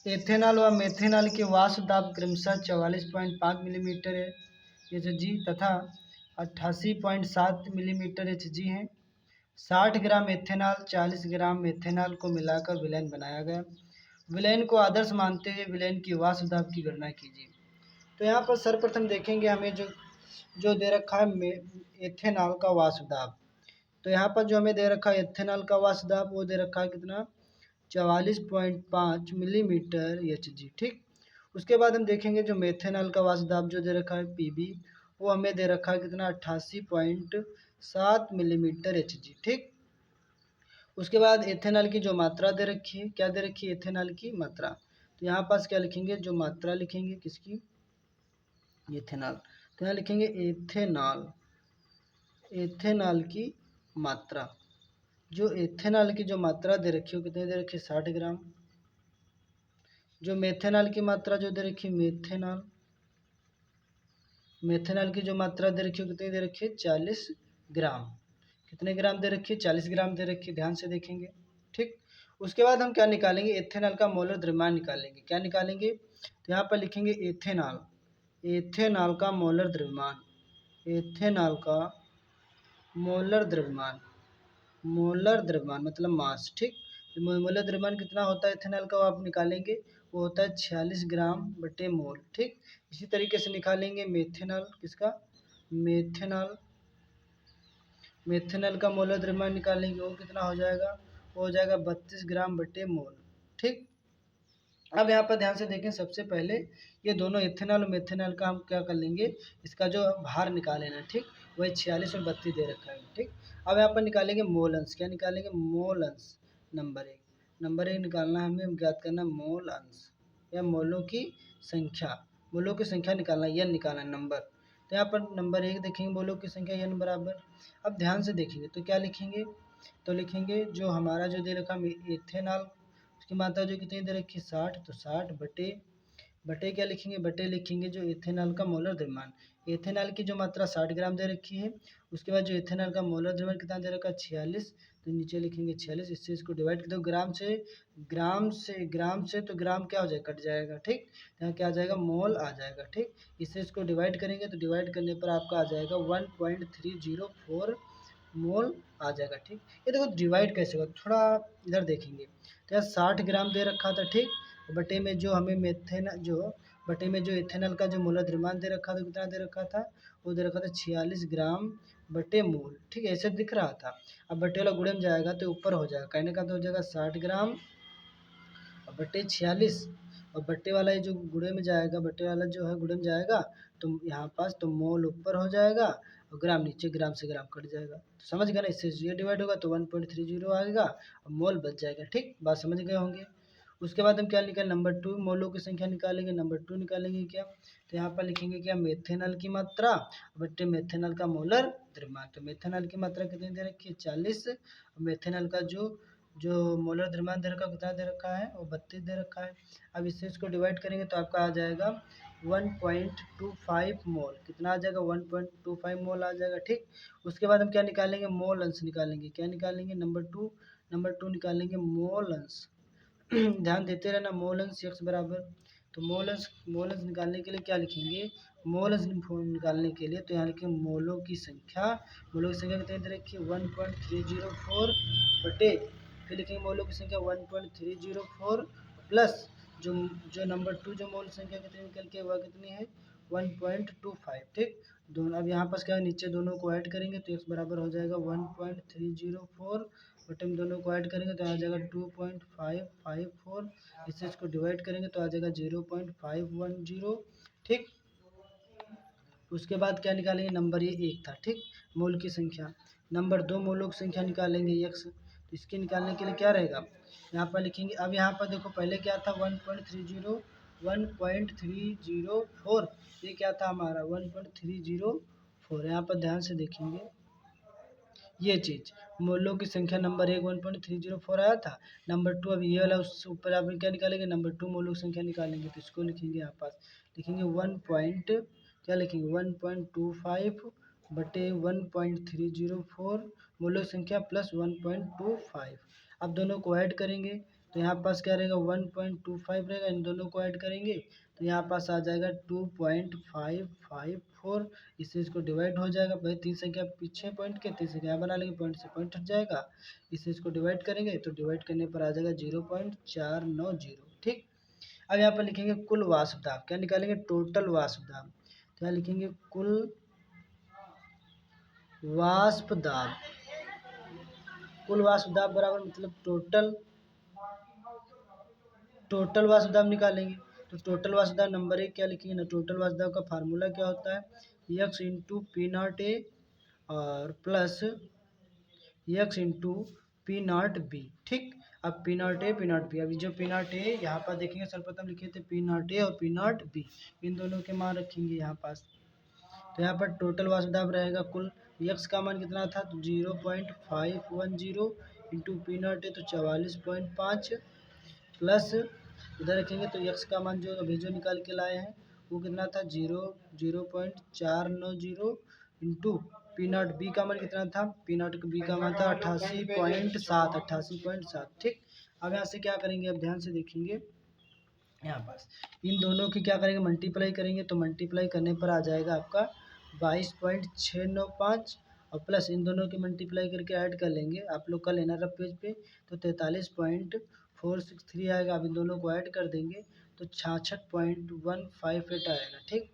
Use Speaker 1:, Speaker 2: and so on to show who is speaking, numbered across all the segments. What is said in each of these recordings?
Speaker 1: Ethanol व methanol के वाष्प दाब क्रमशः 44.5 मिलीमीटर एच जी तथा 88.7 मिलीमीटर एच जी हैं। 60 ग्राम एथेनॉल 40 ग्राम मेथेनॉल को मिलाकर विलयन बनाया गया। विलयन को आदर्श मानते हुए विलयन की वाष्प दाब की गणना कीजिए। तो यहाँ पर सर्वप्रथम देखेंगे हमें जो जो दे रखा है एथेनॉल का वाष्प दाब। तो यहाँ पर जो हमें दे रखा है एथेनॉल का वाष्प दाब वो दे रखा है कितना 44.5 मिलीमीटर एच जी। ठीक, उसके बाद हम देखेंगे जो मेथेनॉल का वाष्प दाब जो दे रखा है पी बी वो हमें दे रखा है कितना 88.7 मिलीमीटर एच जी। ठीक, उसके बाद एथेनॉल की जो मात्रा दे रखी है, क्या दे रखी है एथेनॉल की मात्रा, तो यहाँ पास क्या लिखेंगे जो मात्रा लिखेंगे किसकी एथेनॉल, तो यहाँ लिखेंगे एथेनॉल, एथेनॉल की मात्रा, जो एथेनॉल की जो मात्रा दे रखी है कितनी दे रखी है 60 ग्राम। जो मेथेनॉल की मात्रा जो दे रखी है मेथेनॉल, मेथेनॉल की जो मात्रा दे रखी है कितनी दे रखी है 40 ग्राम। कितने ग्राम दे रखी है 40 ग्राम दे रखी है, ध्यान से देखेंगे। ठीक, उसके बाद हम क्या निकालेंगे एथेनॉल का मोलर द्रव्यमान निकालेंगे। क्या निकालेंगे, तो यहाँ पर लिखेंगे एथेनॉल, एथेनॉल का मोलर द्रव्यमान, एथेनॉल का मोलर द्रव्यमान, मोलर द्रव्यमान मतलब मास। ठीक, मोलर द्रव्यमान कितना होता है एथेनॉल का वो आप निकालेंगे, वो होता है 46 ग्राम बटे मोल। ठीक, इसी तरीके से निकालेंगे मेथेनॉल, किसका मेथेनॉल, मेथेनॉल का मोलर द्रव्यमान निकालेंगे वो कितना हो जाएगा, वो हो जाएगा 32 ग्राम बटे मोल। ठीक, अब यहाँ पर ध्यान से देखें, सबसे पहले ये दोनों एथेनॉल और मेथेनॉल का हम क्या कर लेंगे, इसका जो भार निकाल लेना। ठीक, वही 46 और 32 दे रखा है। ठीक, अब यहाँ पर निकालेंगे मोल अंश, क्या निकालेंगे मोल अंश, नंबर एक, नंबर एक निकालना है हमें, ज्ञात करना मोल अंश या मोलों की संख्या, मोलों की संख्या निकालना, यन निकालना नंबर। तो यहाँ पर नंबर एक देखेंगे मोलों की संख्या यन बराबर, अब ध्यान से देखेंगे तो क्या लिखेंगे, तो लिखेंगे जो हमारा जो दे रखा एथेनॉल की मात्रा जो कितनी दे रखी है 60, तो 60 बटे, बटे क्या लिखेंगे, बटे लिखेंगे जो एथेनॉल का मोलर द्रव्यमान, एथेनॉल की जो मात्रा 60 ग्राम दे रखी है, उसके बाद जो एथेनॉल का मोलर द्रव्यमान कितना दे रखा है 46, तो नीचे लिखेंगे 46, इससे इसको डिवाइड कर दो ग्राम से, ग्राम से, ग्राम से तो ग्राम क्या हो जाएगा कट जाएगा। ठीक, यहाँ क्या आ जाएगा मोल आ जाएगा। ठीक, इससे इसको डिवाइड करेंगे तो डिवाइड करने पर आपका आ जाएगा 1.304 मोल आ जाएगा। ठीक, ये देखो डिवाइड कैसे होगा, थोड़ा इधर देखेंगे तो यार 60 ग्राम दे रखा था। ठीक, बटे में जो हमें मेथेन जो बटे में जो इथेनॉल का जो मोलर द्रव्यमान दे रखा था कितना दे रखा था, वो दे रखा था 46 ग्राम बटे मोल। ठीक है, ऐसे दिख रहा था। अब बटे वाला गुणे में जाएगा तो ऊपर हो जाएगा, कहने का तो हो जाएगा 60 ग्राम और बटे 46, और बट्टे वाला ये जो गुणे में जाएगा, बट्टे वाला जो है गुणे में जाएगा तो यहाँ पास तो मोल ऊपर हो जाएगा और ग्राम नीचे, ग्राम से ग्राम कट जाएगा। तो समझ गए ना, इससे ये डिवाइड होगा तो 1.30 आएगा और मोल बच जाएगा। ठीक, बात समझ गए होंगे। उसके बाद हम क्या निकाल नंबर टू, मोलों की संख्या निकालेंगे, नंबर टू निकालेंगे क्या, तो यहाँ पर लिखेंगे क्या मेथेनॉल की मात्रा बट्टे मेथेनॉल का मोलर द्रव्यमान। तो मेथेनॉल की मात्रा कितनी दे रखी है 40, और मेथेनॉल का जो जो मोलर द्रव्यमान दे रखा कितना दे रखा है वो 32 दे रखा है। अब इससे इसको डिवाइड करेंगे तो आपका आ जाएगा 1.25 मोल, कितना आ जाएगा 1.25 मोल आ जाएगा। ठीक, उसके बाद हम क्या निकालेंगे मोल अंश निकालेंगे, क्या निकालेंगे नंबर टू निकालेंगे मोल अंश। ध्यान देते रहना, मोल अंश x बराबर, तो मोल अंश निकालने के लिए क्या लिखेंगे, मोल अंश निकालने के लिए तो यहाँ लिखेंगे मोलों की संख्या, मोलों की संख्या कितनी दे रखी है 1.304 बटे, फिर लिखेंगे मोलों की संख्या 1.304 प्लस जो जो नंबर टू जो मोल संख्या कितनी निकल के वह कितनी है 1.25। ठीक, दोनों अब यहाँ पास क्या है नीचे दोनों को ऐड करेंगे तो x बराबर हो जाएगा 1.304 बटे में दोनों को ऐड करेंगे तो आ जाएगा 2.554, इससे इसको डिवाइड करेंगे तो आ जाएगा 0.510। ठीक, उसके बाद क्या निकालेंगे नंबर ये एक था। ठीक, मोल की संख्या, नंबर दो मोलों की संख्या निकालेंगे x, तो इसके निकालने के लिए क्या रहेगा यहाँ पर लिखेंगे। अब यहाँ पर देखो पहले क्या था 1.304, ये क्या था हमारा 1.304, यहाँ पर ध्यान से देखेंगे ये चीज़, मोलों की संख्या नंबर एक 1.304 आया था, नंबर टू अब ये वाला उससे ऊपर आप क्या निकालेंगे नंबर टू मोलों की संख्या निकालेंगे तो इसको लिखेंगे यहाँ पास, लिखेंगे 1 पॉइंट क्या लिखेंगे 1.25 बटे 1.304 मोलों की संख्या प्लस 1.25। अब दोनों को ऐड करेंगे तो यहाँ पास क्या रहेगा 1.25 रहेगा, इन दोनों को ऐड करेंगे तो यहाँ पास आ जाएगा 2.554। इससे इसको डिवाइड हो जाएगा, भाई तीन संख्या पीछे पॉइंट के, तीन संख्या बना लेंगे, पॉइंट से पॉइंट हट जाएगा। इससे इसको डिवाइड करेंगे तो डिवाइड करने पर आ जाएगा 0.490। ठीक। अब यहाँ पर लिखेंगे कुल वाष्प दाब, क्या निकालेंगे टोटल वाष्प दाब। तो यहाँ लिखेंगे कुल वाष्प दाब, कुल वाष्प दाब बराबर मतलब टोटल वाष्प दाब निकालेंगे। तो टोटल वाष्प दाब नंबर 1 क्या लिखेंगे ना, टोटल वाष्प दाब का फार्मूला क्या होता है, x into P not A और plus x into P not B. ठीक। अब P not A P not B, अभी जो पी नॉट ए यहाँ पर देखेंगे सर्वप्रथम लिखे थे पी नॉट ए और पी नॉट बी, इन दोनों के मान रखेंगे यहाँ पास। तो यहाँ पर टोटल वाष्प दाब रहेगा कुल, x का मान कितना था तो 0.510 इंटू पी नॉट ए तो 44.5 प्लस इधर रखेंगे तो x का मान जो अभी जो निकाल के लाए हैं वो कितना था 0.490 इंटू पी नॉट बी का मान कितना था, पी नॉट बी का मान था 88.7। ठीक। अब यहाँ से क्या करेंगे, अब ध्यान से देखेंगे यहाँ पास इन दोनों की क्या करेंगे मल्टीप्लाई करेंगे, तो मल्टीप्लाई करने पर आ जाएगा आपका 22.695 और प्लस इन दोनों की मल्टीप्लाई करके ऐड कर लेंगे, आप लोग कर लेना रफ पेज पे, तो 43.463 आएगा। अब इन दोनों को ऐड कर देंगे तो 66.158 आएगा। ठीक।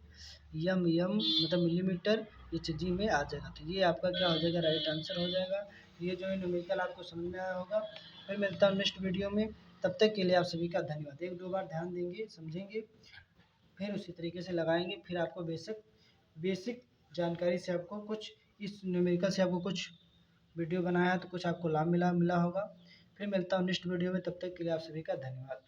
Speaker 1: यम मतलब मिलीमीटर एच जी में आ जाएगा। तो ये आपका क्या हो जाएगा, राइट आंसर हो जाएगा। ये जो है न्यूमेरिकल आपको समझ में आया होगा। फिर मिलता हूँ नेक्स्ट वीडियो में, तब तक के लिए आप सभी का धन्यवाद। एक दो बार ध्यान देंगे, समझेंगे, फिर उसी तरीके से लगाएंगे, फिर आपको बेसिक जानकारी से आपको कुछ इस न्यूमेरिकल से आपको कुछ वीडियो बनाया तो कुछ आपको लाभ मिला होगा। फिर मिलता हूँ नेक्स्ट वीडियो में, तब तक के लिए आप सभी का धन्यवाद।